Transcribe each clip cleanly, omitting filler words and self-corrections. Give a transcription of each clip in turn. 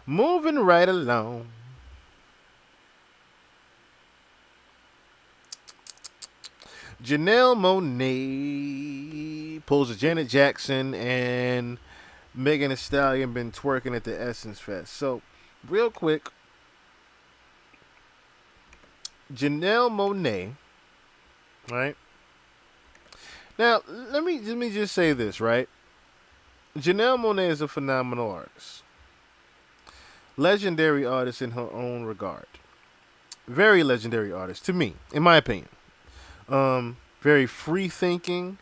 Moving right along. Jonelle Monae pulls a Janet Jackson and Megan The Stallion been twerking at the Essence Fest. So, real quick, Jonelle Monae, right? Now, let me just say this, right? Jonelle Monae is a phenomenal artist, legendary artist in her own regard, very legendary artist to me, in my opinion. Very free thinking,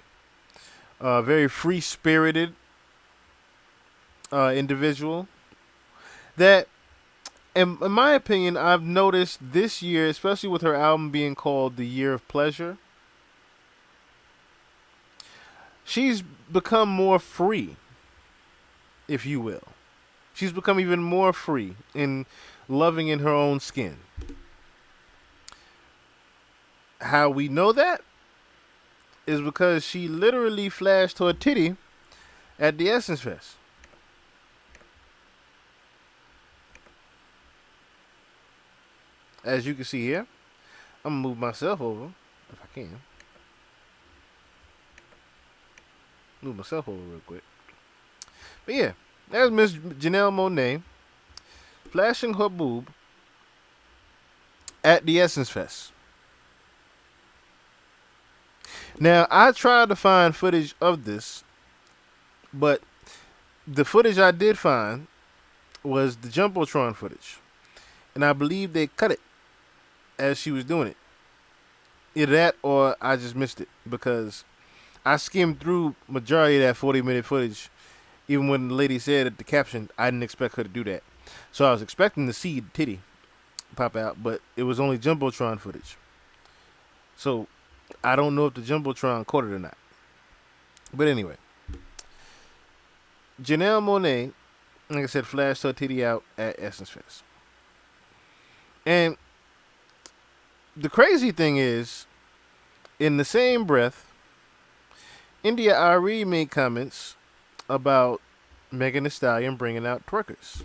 very free spirited individual. That, in my opinion, I've noticed this year, especially with her album being called "The Year of Pleasure," she's become more free, if you will. She's become even more free in loving in her own skin. How we know that is because she literally flashed her titty at the Essence Fest. As you can see here, I'm gonna move myself over if I can. Move myself over real quick. But yeah, there's Miss Jonelle Monae flashing her boob at the Essence Fest. Now, I tried to find footage of this, but the footage I did find was the Jumbotron footage. And I believe they cut it as she was doing it. Either that or I just missed it because I skimmed through majority of that 40-minute footage. Even when the lady said at the caption, I didn't expect her to do that. So I was expecting to see the titty pop out, but it was only Jumbotron footage. So I don't know if the Jumbotron caught it or not. But anyway, Jonelle Monae, like I said, flashed her titty out at Essence Fest. And the crazy thing is, in the same breath, India Arie made comments about Megan Thee Stallion bringing out twerkers.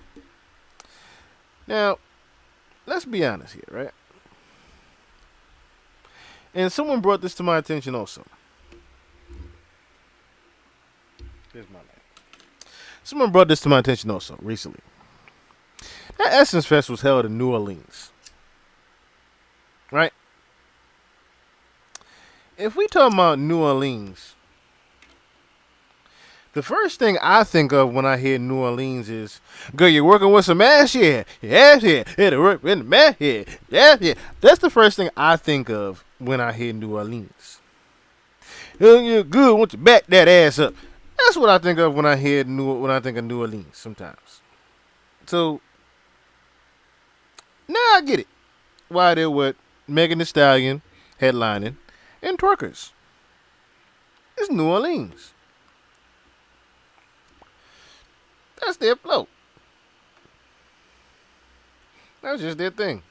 Now, let's be honest here, right? And someone brought this to my attention also. Here's my light. Someone brought this to my attention also recently. That Essence Fest was held in New Orleans. Right? If we talk about New Orleans, the first thing I think of when I hear New Orleans is, girl, you're working with some ass here. Ass here. Here to work with the man here. Ass here. That's the first thing I think of when I hear New Orleans. You're good. Want to back that ass up. That's what I think of when I think of New Orleans sometimes. So now I get it. Why they're with Megan Thee Stallion headlining and twerkers. It's New Orleans. That's their float. That's just their thing.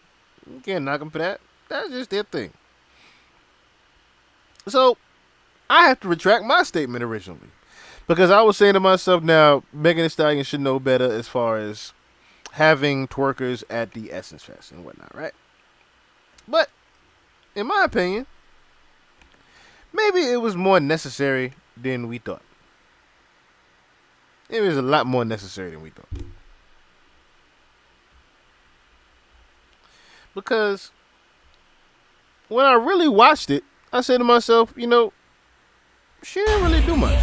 You can't knock them for that. That's just their thing. So, I have to retract my statement originally. Because I was saying to myself, now, Megan Thee Stallion should know better as far as having twerkers at the Essence Fest and whatnot, right? But, in my opinion, maybe it was more necessary than we thought. It was a lot more necessary than we thought. Because when I really watched it, I said to myself, you know, she didn't really do much.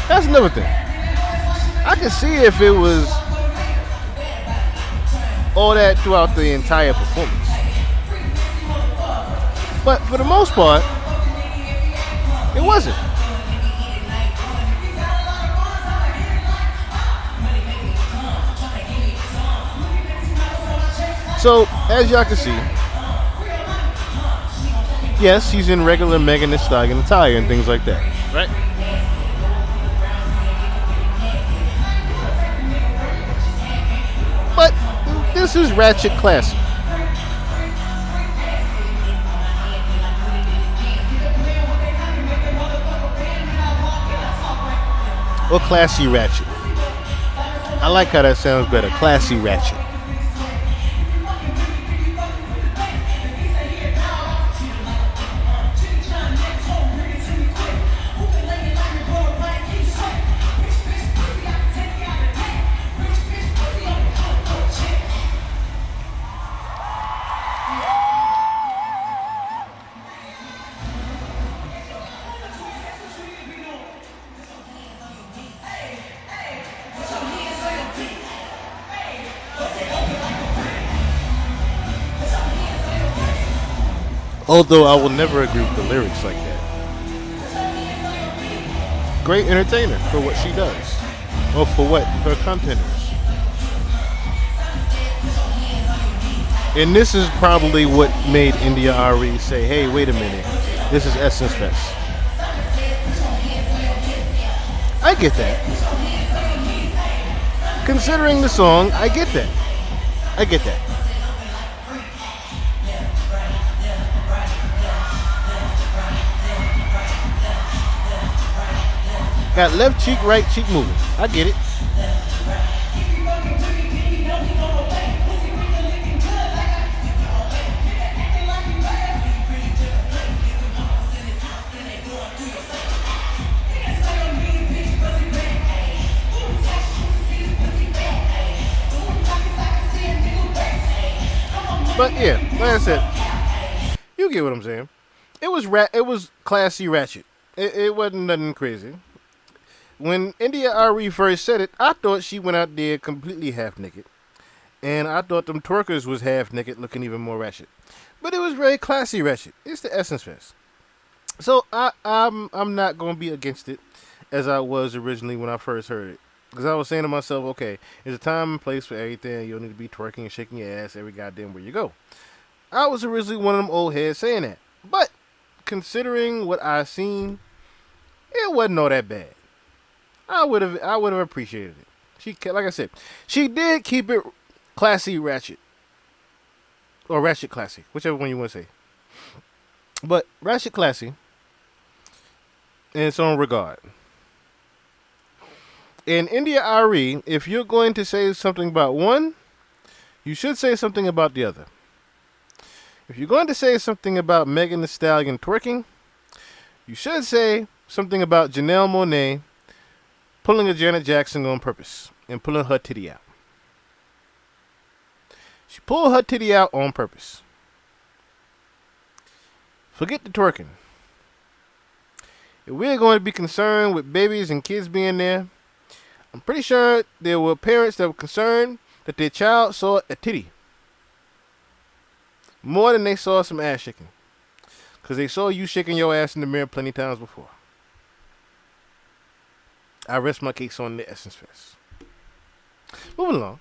That's another thing. I could see if it was all that throughout the entire performance. But for the most part, it wasn't. So, as y'all can see, yes, she's in regular Megan Thee Stallion attire and things like that, right? But this is ratchet classic. or classy ratchet? I like how that sounds better. Classy ratchet. Although I will never agree with the lyrics like that. Great entertainer for what she does, or for what her content is. And this is probably what made India Arie say, hey, wait a minute, this is Essence Fest. I get that. Considering the song, I get that. I get that. Got left cheek, right cheek moving. I get it. But yeah, like I said, you get what I'm saying. It was classy ratchet. It wasn't nothing crazy. When India Arie first said it, I thought she went out there completely half naked. And I thought them twerkers was half naked looking even more ratchet. But it was very classy ratchet. It's the Essence Fest. So I'm not gonna be against it as I was originally when I first heard it. Because I was saying to myself, okay, there's a time and place for everything. You don't need to be twerking and shaking your ass every goddamn where you go. I was originally one of them old heads saying that. But considering what I seen, it wasn't all that bad. I would have appreciated it. Like I said, she did keep it classy ratchet. Or ratchet classy, whichever one you want to say. But ratchet classy in its own regard. In India Arie, if you're going to say something about one, you should say something about the other. If you're going to say something about Megan The Stallion twerking, you should say something about Jonelle Monae pulling a Janet Jackson on purpose and pulling her titty out. She pulled her titty out on purpose. Forget the twerking. If we're going to be concerned with babies and kids being there, I'm pretty sure there were parents that were concerned that their child saw a titty more than they saw some ass shaking. Because they saw you shaking your ass in the mirror plenty times before. I rest my case on the Essence Fest. Moving along.